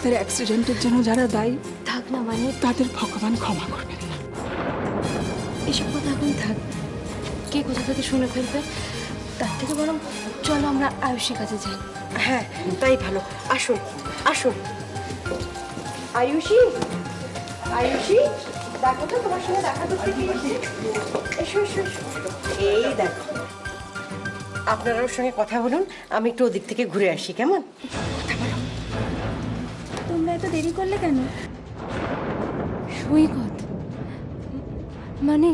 তাদের অ্যাক্সিডেন্টের জন্য যারা দায়ী থাক না, মানে তাদের ভগবান ক্ষমা করবেন না। এসব কথা এখন থাক, কে কোথা থেকে শুনে ফেলবে। তার থেকে বরং চলো আমরা আয়ুষের কাছে যাই। হ্যাঁ, তাই ভালো। আসুন আসুন। আয়ুষী, আয়ুষী, দেখো তো তোমার সঙ্গে দেখা করতে কে এসেছে। এসো এসো এসো। এই দেখো, আপনারা ওর সঙ্গে কথা বলুন, আমি একটু ওদিক থেকে ঘুরে আসি, কেমন? তোমরা এত দেরি করলে কেন? সৈকত, মানে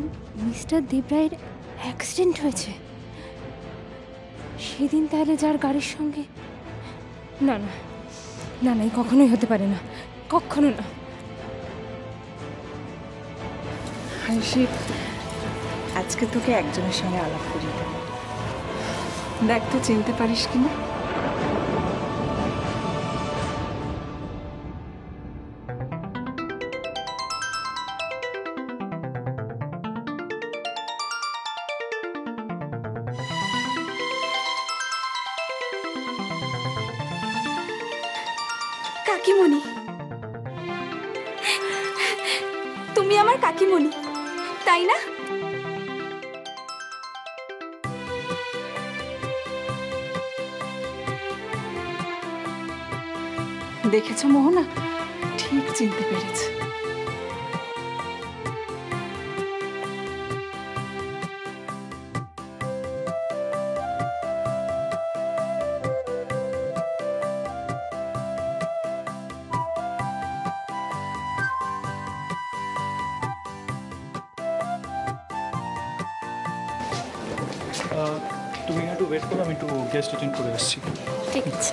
মিস্টার দেবরায়ের অ্যাক্সিডেন্ট হয়েছে সেদিন, তাহলে যার গাড়ির সঙ্গে? না না না না, কখনোই হতে পারে না, কখনো না। আয়ুষী, আজকে তোকে একজনের সঙ্গে আলাপ করি, দেখ তো চিনতে পারিস কিনা। কাকিমণি, তুমি আমার কাকিমণি, তাই না? দেখেছ মোহনা, ঠিক চিনতে পেরেছে। তুমি একটু ওয়েট করো, আমি একটু গেস্ট অ্যাটেন্ড করে আসছি। ঠিক আছে।